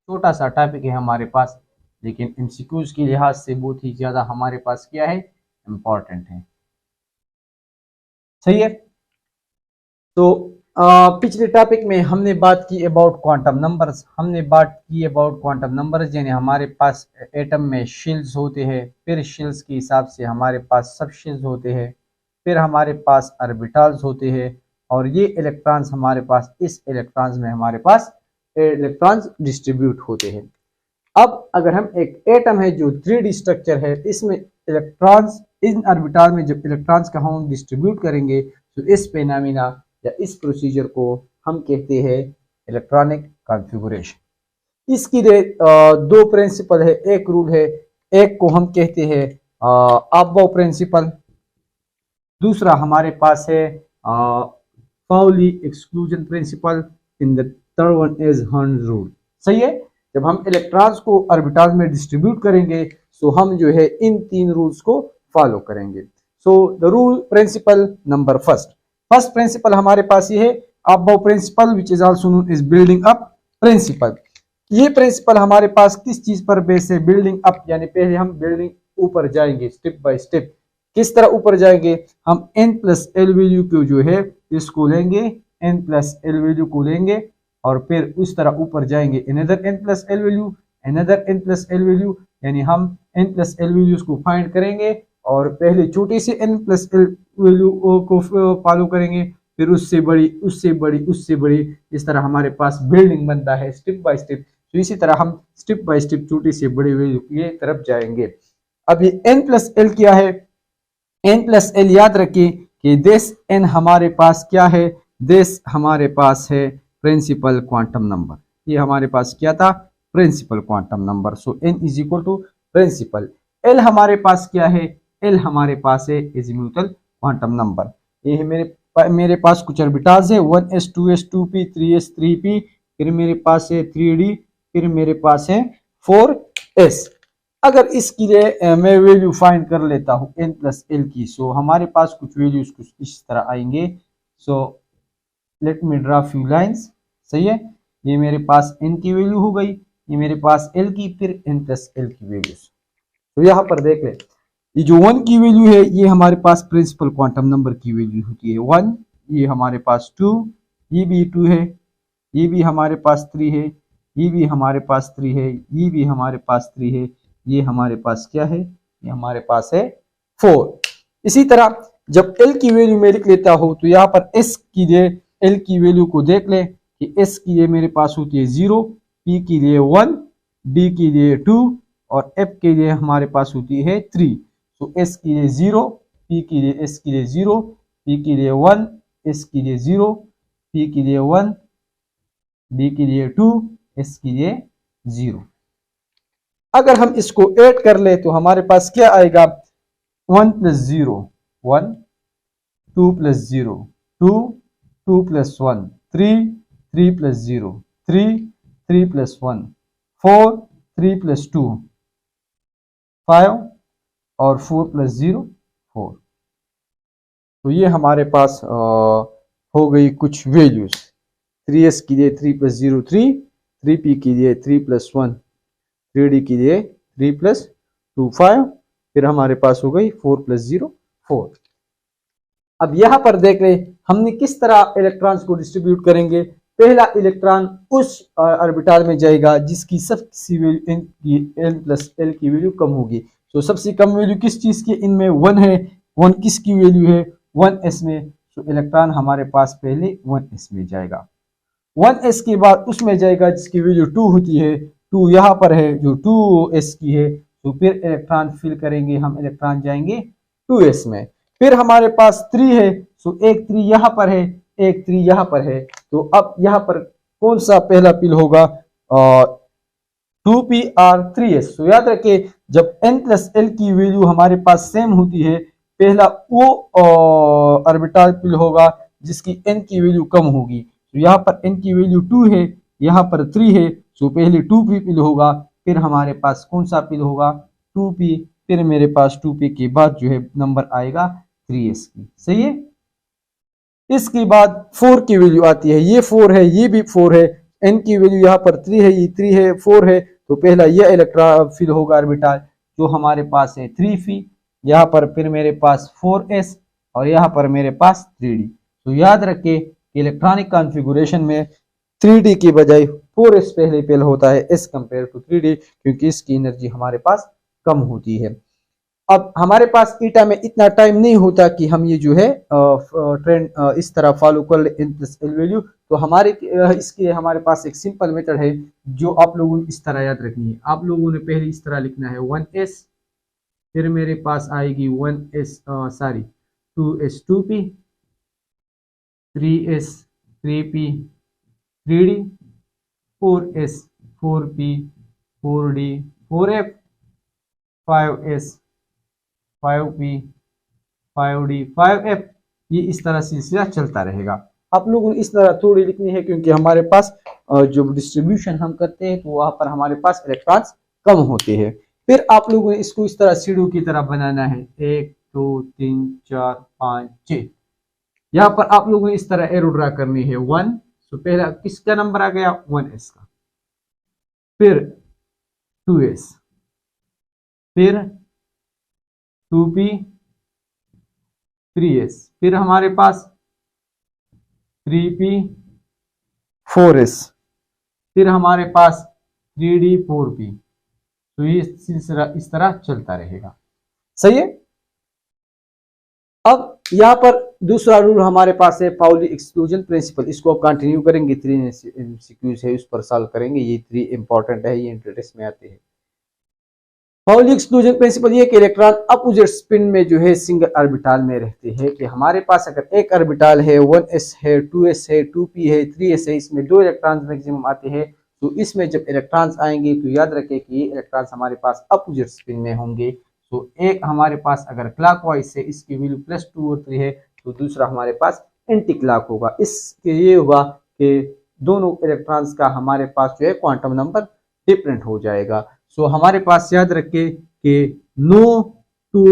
छोटा सा टॉपिक है हमारे पास, लेकिन एमसीक्यूज के लिहाज से बहुत ही ज्यादा हमारे पास क्या है, इम्पोर्टेंट है। सही है। तो पिछले टॉपिक में हमने बात की अबाउट क्वांटम नंबर्स, यानी हमारे पास एटम में शेल्स होते हैं, फिर शेल्स के हिसाब से हमारे पास सब शेल्स होते हैं, फिर हमारे पास ऑर्बिटल्स होते हैं, और ये इलेक्ट्रॉन्स हमारे पास, इस इलेक्ट्रॉन्स में हमारे पास इलेक्ट्रॉन्स डिस्ट्रीब्यूट होते हैं। अब अगर हम एक एटम है जो 3D स्ट्रक्चर है, इसमें इलेक्ट्रॉन्स, इन ऑर्बिटल में जब इलेक्ट्रॉन्स का हम डिस्ट्रीब्यूट करेंगे तो इस फेनोमेना या इस प्रोसीजर को हम कहते हैं इलेक्ट्रॉनिक कॉन्फ़िगरेशन। इसकी दो प्रिंसिपल है, एक रूल है, एक को हम कहते हैं अबाव प्रिंसिपल, दूसरा हमारे पास है Pauli exclusion principle, in the third one is हर्न रूल। सही है। जब हम इलेक्ट्रॉन्स को ऑर्बिटल्स में डिस्ट्रीब्यूट करेंगे तो हम जो है इन तीन रूल्स को फॉलो करेंगे। So the rule principle number first principle हमारे पास ये है Aufbau principle, which is also known as building up principle. ये प्रिंसिपल हमारे पास किस चीज पर बेस है, बिल्डिंग अप, यानी पहले हम बिल्डिंग ऊपर जाएंगे स्टेप बाय स्टेप। किस तरह ऊपर जाएंगे, हम n+l वैल्यू को जो है इसको लेंगे, n+l वैल्यू को लेंगे और फिर उस तरह ऊपर जाएंगे, another n+l value, another n+l value, यानी हम n+l वैल्यूज को फाइंड करेंगे और पहले छोटे से n+l वैल्यू को फॉलो करेंगे, फिर उससे बड़ी, उससे बड़ी, उससे बड़ी, इस तरह हमारे पास बिल्डिंग बनता है स्टेप बाय स्टेप। तो इसी तरह हम स्टेप बाय स्टेप छोटे से बड़े वैल्यू की तरफ जाएंगे। अब ये n+l क्या है, n+l याद रखिए कि दिस n हमारे पास क्या है, दिस हमारे पास है प्रिंसिपल क्वांटम नंबर। ये हमारे पास क्या था, principle quantum number. So n is equal to principle. l हमारे पास क्या है, l हमारे पास है एजीम्यूथल क्वांटम नंबर। ये है मेरे पास कुछ ऑर्बिटल्स है, 1s 2s 2p 3s 3p, फिर मेरे पास है 3d, फिर मेरे पास है 4s। अगर इसके लिए मैं वैल्यू फाइंड कर लेता हूँ n+l की, सो हमारे पास कुछ वैल्यूज कुछ इस तरह आएंगे। So let me draw few lines. सही है। ये मेरे पास n की वैल्यू हो गई, ये मेरे पास l की, फिर n+l की वैल्यूज। तो यहाँ पर देख ले, ये जो 1 की वैल्यू है ये हमारे पास प्रिंसिपल क्वांटम नंबर की वैल्यू होती है 1, ये हमारे पास 2, ये भी 2 है, ये भी हमारे पास 3 है, ये भी हमारे पास 3 है, ये भी हमारे पास 3 है, ये हमारे पास क्या है, ये हमारे पास है 4। इसी तरह जब l की वैल्यू मैं लिख लेता हूं तो यहाँ पर s की लिए l की वैल्यू को देख ले कि s की लिए मेरे पास होती है 0, p की लिए 1, d की लिए 2 और f के लिए हमारे पास होती है 3। तो s के लिए 0, p के लिए, s के लिए 0, p के लिए 1, s के लिए 0, p के लिए 1, d के लिए 2, s के लिए 0। अगर हम इसको ऐड कर ले तो हमारे पास क्या आएगा, 1 + 0 1, 2 + 0 2, 2 + 1 3, 3 + 0 3, 3 + 1 4, 3 + 2 5 और 4 + 0 4। तो ये हमारे पास हो गई कुछ वैल्यूज। 3s के लिए 3 + 0 3, 3p के लिए 3 + 1, 3d के लिए 3 + 2 5, फिर हमारे पास हो गई 4 + 0 4। अब यहां पर देख रहे हमने किस तरह इलेक्ट्रॉन्स को डिस्ट्रीब्यूट करेंगे। पहला इलेक्ट्रॉन उस ऑर्बिटल में जाएगा जिसकी सबसे वैल्यू n+l की वैल्यू कम होगी। तो सबसे कम वैल्यू किस चीज की, इनमें 1 है, 1 किसकी वैल्यू है, 1s में। तो इलेक्ट्रॉन हमारे पास पहले 1s में जाएगा, 1s के बाद उसमें जाएगा जिसकी वैल्यू 2 होती है, 2 यहाँ पर है जो 2s की है। तो फिर इलेक्ट्रॉन फिल करेंगे हम, इलेक्ट्रॉन जाएंगे 2s में। फिर हमारे पास 3 है, सो एक 3 यहाँ पर है, एक 3 यहाँ पर है। तो अब यहाँ पर कौन सा पहला पिल होगा, 2p और 3s। तो याद रखिए जब n+l की वैल्यू हमारे पास सेम होती है, पहला वो ऑर्बिटल पिल होगा जिसकी n की वैल्यू कम होगी। तो यहाँ पर n की वैल्यू 2 है, यहाँ पर 3 है, सो पहले 2p पिल होगा, फिर हमारे पास कौन सा पिल होगा, 2p, फिर मेरे पास 2p के बाद जो है नंबर आएगा 3s की। सही है। इसके बाद 4 की वैल्यू आती है, ये 4 है, ये भी 4 है, n की वैल्यू यहाँ पर 3 है, ये 3 है, 4 है, तो पहला यह इलेक्ट्रॉन फिल होगा ऑर्बिटल जो हमारे पास है 3p, यहाँ पर फिर मेरे पास 4s और यहाँ पर मेरे पास 3d। तो याद रखिए कि इलेक्ट्रॉनिक कॉन्फ़िगरेशन में 3d की बजाय 4s पहले होता है एज कंपेयर टू 3d, क्योंकि इसकी एनर्जी हमारे पास कम होती है। अब हमारे पास ईटा में इतना टाइम नहीं होता कि हम ये जो है ट्रेंड इस तरह फॉलो कर ले एल वैल्यू, तो इसके हमारे पास एक सिंपल मेथड है जो आप लोगों ने इस तरह याद रखनी है। आप लोगों ने पहले इस तरह लिखना है 1s, फिर मेरे पास आएगी 2s 2p, 3s 3p 3d, 4s 4p 4d 4f, 5s 5p 5d 5f, ये इस तरह सिलसिला चलता रहेगा। आप लोगों ने इस तरह थोड़ी लिखनी है क्योंकि हमारे पास जो डिस्ट्रीब्यूशन हम करते हैं तो वहां पर हमारे पास इलेक्ट्रॉन्स कम होते हैं। फिर आप लोगों ने इसको इस तरह सीढ़ी की तरह बनाना है 1 2 3 4 5 6। यहाँ पर आप लोगों ने इस तरह एरो ड्रा करनी है 1, तो पहला किसका नंबर आ गया 1s का, फिर 2s, फिर 2p 3s, फिर हमारे पास 3p 4s, फिर हमारे पास 3d 4p। तो ये सिलसिला इस तरह चलता रहेगा, सही है। अब यहाँ पर दूसरा रूल हमारे पास है पाउली एक्सक्लूजन प्रिंसिपल, इसको आप कंटिन्यू करेंगे, 3 MCQs है उस पर सॉल्व करेंगे, ये 3 इंपॉर्टेंट है, ये इंटरेस्ट में आते हैं। पाउली एक्सक्लूजन प्रिंसिपल ये कि इलेक्ट्रॉन अपोजिट स्पिन में जो है सिंगल ऑर्बिटल में रहते हैं, कि हमारे पास अगर एक ऑर्बिटल है 1s है 2s है 2p है 3s है, इसमें 2 इलेक्ट्रॉन्स मैक्सिमम आते हैं, तो इसमें जब इलेक्ट्रॉन्स आएंगे तो याद रखें कि ये इलेक्ट्रॉन्स हमारे पास अपोजिट स्पिन में होंगे। तो एक हमारे पास अगर क्लॉकवाइज है इसकी वैल्यू +2 और 3 है, तो दूसरा हमारे पास एंटी क्लॉक होगा। इसके ये होगा कि दोनों इलेक्ट्रॉन्स का हमारे पास जो है क्वांटम नंबर डिफरेंट हो जाएगा। सो हमारे पास याद रखें कि नो 2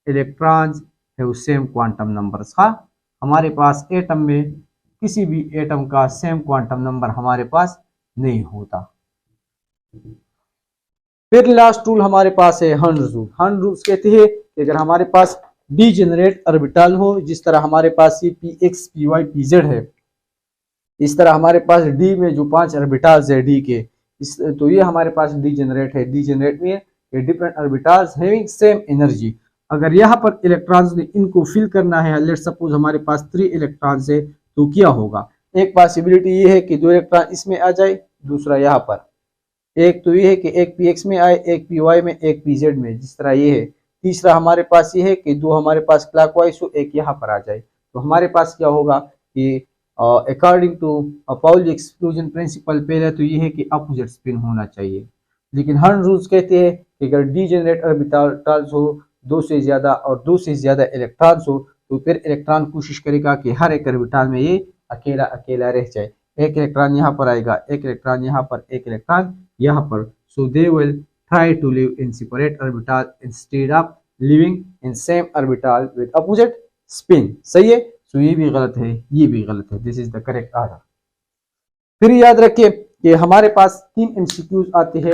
इलेक्ट्रॉन्स है सेम क्वांटम नंबर्स का, हमारे पास एटम में किसी भी एटम का सेम क्वांटम नंबर हमारे पास नहीं होता। फिर लास्ट रूल हमारे पास है हर्ट्ज रूल। हर्ट्ज रूल कहते हैं कि अगर हमारे पास डीजेनरेट ऑर्बिटल हो, जिस तरह हमारे पास ये px py pz है, इस तरह हमारे पास डी में जो 5 ऑर्बिटल्स है डी के, तो ये हमारे पास डीजेनरेट है। डीजेनरेट में ये different orbitals having same energy. अगर यहाँ पर इलेक्ट्रॉन्स ने इनको फिल करना है, लेट्स सपोज हमारे पास 3 इलेक्ट्रॉन्स है, तो क्या होगा, एक पॉसिबिलिटी ये है कि 2 इलेक्ट्रॉन इसमें आ जाए, दूसरा यहाँ पर, एक तो ये है कि एक px में आए, एक py में, एक pz में, जिस तरह ये है। तीसरा हमारे पास ये है कि 2 हमारे पास क्लॉकवाइज हो, एक यहाँ पर आ जाए। तो हमारे पास क्या होगा कि according to Pauli exclusion principle पहले तो ये है कि अपोजिट स्पिन होना चाहिए, लेकिन हर्ट्ज रूल्स कहते हैं कि अगर डीजेनरेट ऑर्बिटल्स हो 2 से ज्यादा और 2 से ज्यादा इलेक्ट्रॉन्स हो, तो फिर इलेक्ट्रॉन कोशिश करेगा कि हर एक ऑर्बिटल में ये अकेला अकेला रह जाए। एक इलेक्ट्रॉन यहाँ पर आएगा, एक इलेक्ट्रॉन यहाँ पर, एक इलेक्ट्रॉन यहाँ पर, so they will try to live in separate orbital instead of living in same orbital with opposite spin. सही है, सो ये भी गलत है, ये भी गलत है, this is the correct answer. फिर याद रखिए कि हमारे पास 3 MCQs आते हैं,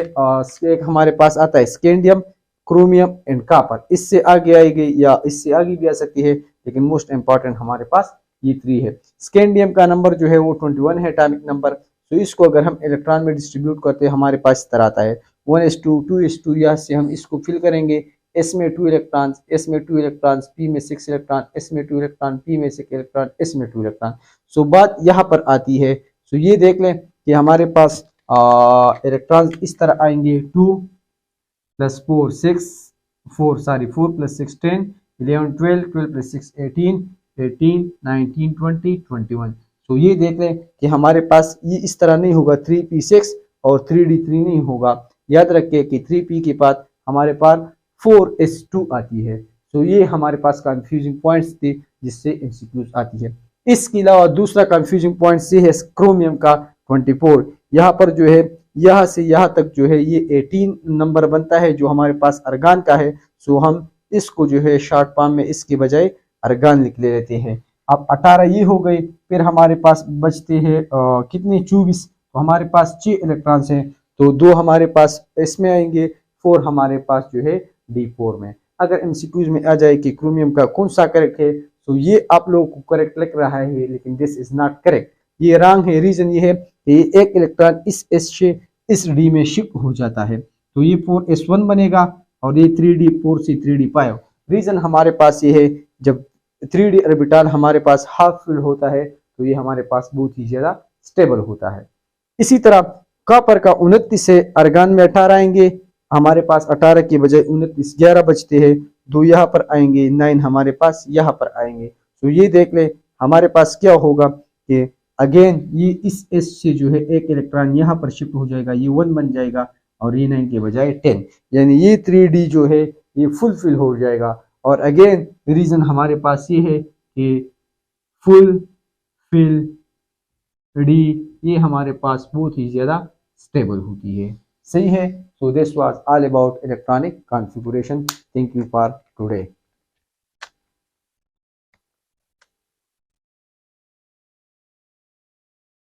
एक हमारे पास आता है स्कैंडियम, क्रोमियम एंड कॉपर। इससे आगे आएगी या इससे आगे भी आ सकती है, लेकिन मोस्ट इंपॉर्टेंट हमारे पास ये 3 है। स्कैंडियम का नंबर जो है वो 21 है एटॉमिक नंबर। तो इसको अगर हम इलेक्ट्रॉन में डिस्ट्रीब्यूट करते हैं हमारे पास इस तरह आता है 1s2 2s2, यहाँ से हम इसको फिल करेंगे, s में 2 इलेक्ट्रॉन्स, s में 2 इलेक्ट्रॉन्स, p में 6 इलेक्ट्रॉन, s में 2 इलेक्ट्रॉन, p में 6 इलेक्ट्रॉन, s में 2 इलेक्ट्रॉन। सो बात यहाँ पर आती है, सो ये देख लें कि हमारे पास इलेक्ट्रॉन्स इस तरह आएंगे 2 + 4 6 4 + 6 10 11 12 12 + 6 18 18 19 20 21। तो ये देख लें कि हमारे पास ये इस तरह नहीं होगा, 3p6 और 3d3 नहीं होगा। याद रखिए कि 3p के बाद हमारे पास 4s2 आती है। तो ये हमारे पास कंफ्यूजिंग पॉइंट्स थे जिससे MCQs आती है। इसके अलावा दूसरा कंफ्यूजिंग पॉइंट ये है क्रोमियम का 24। यहाँ पर जो है यहाँ से यहाँ तक जो है ये 18 नंबर बनता है जो हमारे पास अर्गान का है। सो हम इसको जो है शॉर्ट फॉर्म में इसके बजाय अर्गान लिख लेते हैं। अब 18 ये हो गई, फिर हमारे पास बचते हैं कितने 24। तो हमारे पास 6 इलेक्ट्रॉन्स हैं, तो 2 हमारे पास इसमें आएंगे, 4 हमारे पास जो है D4 में। अगर एमसीक्यूज में आ जाए कि क्रोमियम का कौन सा करेक्ट है, तो ये आप लोगों को करेक्ट लग रहा है, लेकिन दिस इज नॉट करेक्ट, ये रॉन्ग है। रीजन ये है कि एक इलेक्ट्रॉन इस S से इस D में शिफ्ट हो जाता है, तो ये 4s1 बनेगा और ये 3D4C3D5। रीजन हमारे पास ये है, जब 3D ऑर्बिटल हमारे पास हाफ फिल होता है तो ये हमारे पास बहुत ही ज्यादा स्टेबल होता है। इसी तरह कॉपर का 29 से अर्गान में 18 आएंगे, हमारे पास 18 की बजाय 29 11 बचते हैं, 2 यहाँ पर आएंगे, 9 हमारे पास यहाँ पर आएंगे। तो ये देख ले हमारे पास क्या होगा कि अगेन ये इस S से जो है एक इलेक्ट्रॉन यहाँ पर शिफ्ट हो जाएगा, ये 1 बन जाएगा और ये 9 के बजाय 10, यानी ये 3D जो है ये फुलफिल हो जाएगा। और अगेन रीजन हमारे पास ये है कि फुल फिल डी ये हमारे पास बहुत ही ज्यादा स्टेबल होती है। सही है। So this was all about electronic configuration. Thank you for today.